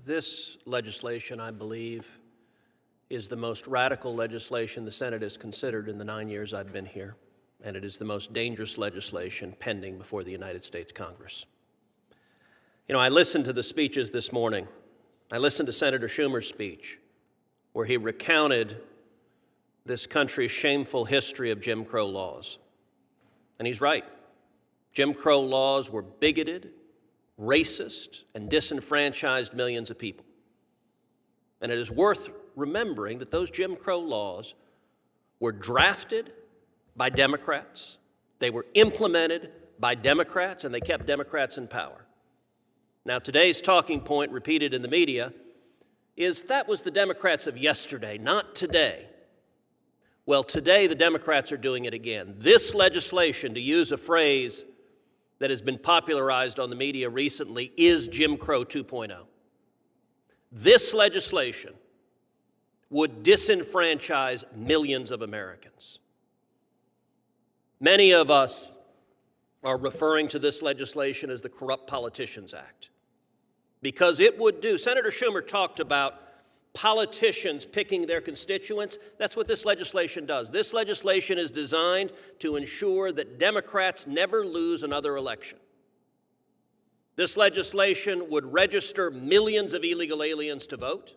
This legislation, I believe, is the most radical legislation the Senate has considered in the 9 years I've been here, and it is the most dangerous legislation pending before the United States Congress. You know, I listened to the speeches this morning. I listened to Senator Schumer's speech, where he recounted this country's shameful history of Jim Crow laws. And he's right. Jim Crow laws were bigoted, racist, and disenfranchised millions of people. And it is worth remembering that those Jim Crow laws were drafted by Democrats, they were implemented by Democrats, and they kept Democrats in power. Now, today's talking point, repeated in the media, is that was the Democrats of yesterday, not today. Well, today the Democrats are doing it again. This legislation, to use a phrase that has been popularized on the media recently, is Jim Crow 2.0. This legislation would disenfranchise millions of Americans. Many of us are referring to this legislation as the Corrupt Politicians Act, because it would do, Senator Schumer talked about politicians picking their constituents. That's what this legislation does. This legislation is designed to ensure that Democrats never lose another election. This legislation would register millions of illegal aliens to vote.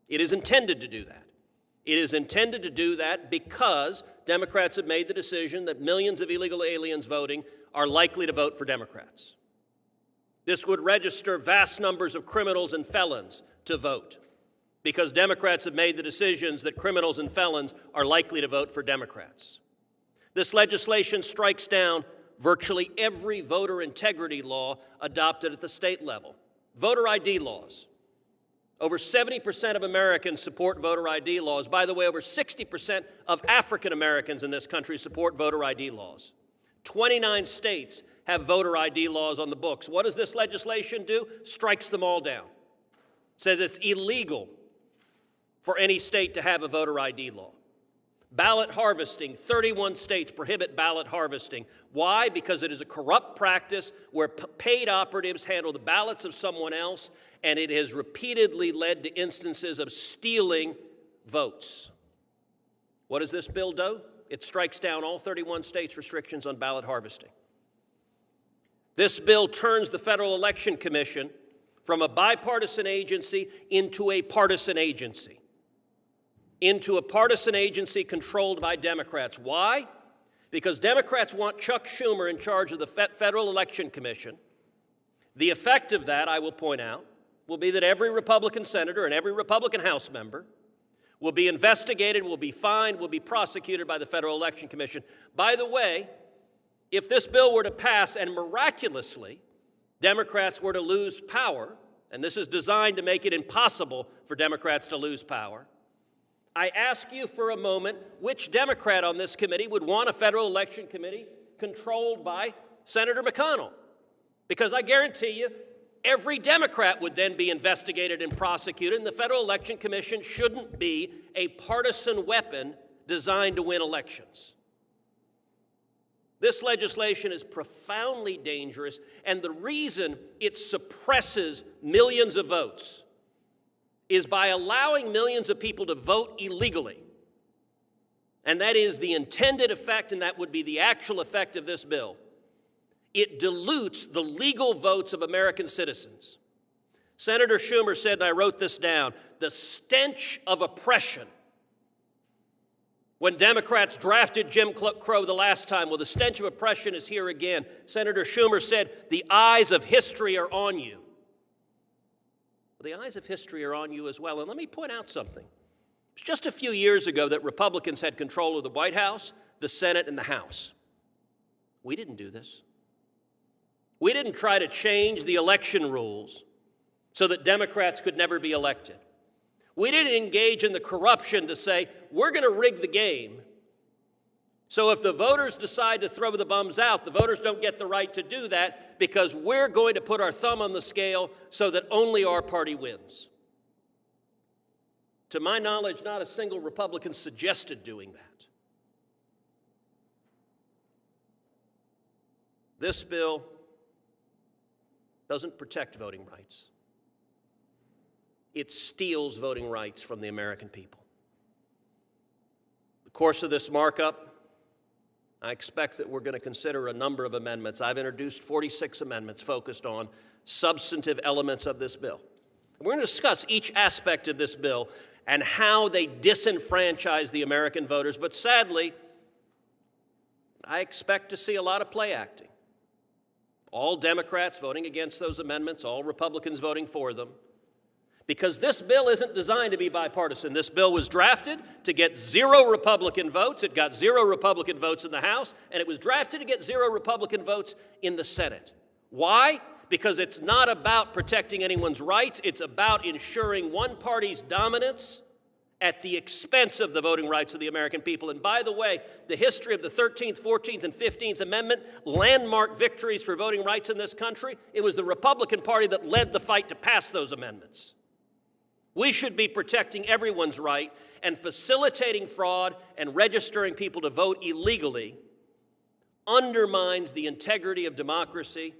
It is intended to do that. It is intended to do that because Democrats have made the decision that millions of illegal aliens voting are likely to vote for Democrats. This would register vast numbers of criminals and felons to vote because Democrats have made the decisions that criminals and felons are likely to vote for Democrats. This legislation strikes down virtually every voter integrity law adopted at the state level. Voter ID laws. Over 70% of Americans support voter ID laws. By the way, over 60% of African Americans in this country support voter ID laws. 29 states have voter ID laws on the books. What does this legislation do? Strikes them all down. Says it's illegal for any state to have a voter ID law. Ballot harvesting, 31 states prohibit ballot harvesting. Why? Because it is a corrupt practice where paid operatives handle the ballots of someone else, and it has repeatedly led to instances of stealing votes. What does this bill do? It strikes down all 31 states' restrictions on ballot harvesting. This bill turns the Federal Election Commission from a bipartisan agency into a partisan agency. Into a partisan agency controlled by Democrats. Why? Because Democrats want Chuck Schumer in charge of the Federal Election Commission. The effect of that, I will point out, will be that every Republican senator and every Republican House member will be investigated, will be fined, will be prosecuted by the Federal Election Commission. By the way, if this bill were to pass and miraculously Democrats were to lose power, and this is designed to make it impossible for Democrats to lose power, I ask you for a moment, which Democrat on this committee would want a Federal Election Committee controlled by Senator McConnell? Because I guarantee you, every Democrat would then be investigated and prosecuted, and the Federal Election Commission shouldn't be a partisan weapon designed to win elections. This legislation is profoundly dangerous, and the reason it suppresses millions of votes is by allowing millions of people to vote illegally. And that is the intended effect, and that would be the actual effect of this bill. It dilutes the legal votes of American citizens. Senator Schumer said, and I wrote this down, the stench of oppression. When Democrats drafted Jim Crow the last time, well, the stench of oppression is here again. Senator Schumer said, the eyes of history are on you. Well, the eyes of history are on you as well. And let me point out something. It's just a few years ago that Republicans had control of the White House, the Senate, and the House. We didn't do this. We didn't try to change the election rules so that Democrats could never be elected. We didn't engage in the corruption to say, we're going to rig the game. So if the voters decide to throw the bums out, the voters don't get the right to do that because we're going to put our thumb on the scale so that only our party wins. To my knowledge, not a single Republican suggested doing that. This bill doesn't protect voting rights. it steals voting rights from the American people. In the course of this markup, I expect that we're going to consider a number of amendments. I've introduced 46 amendments focused on substantive elements of this bill. We're going to discuss each aspect of this bill and how they disenfranchise the American voters, but sadly, I expect to see a lot of play acting. All Democrats voting against those amendments, all Republicans voting for them, because this bill isn't designed to be bipartisan. This bill was drafted to get 0 Republican votes. It got 0 Republican votes in the House, and it was drafted to get 0 Republican votes in the Senate. Why? Because it's not about protecting anyone's rights. It's about ensuring one party's dominance at the expense of the voting rights of the American people. And by the way, the history of the 13th, 14th, and 15th Amendment, landmark victories for voting rights in this country, it was the Republican Party that led the fight to pass those amendments. We should be protecting everyone's right, and facilitating fraud and registering people to vote illegally undermines the integrity of democracy.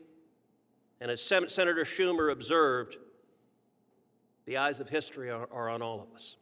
And as Senator Schumer observed, the eyes of history are on all of us.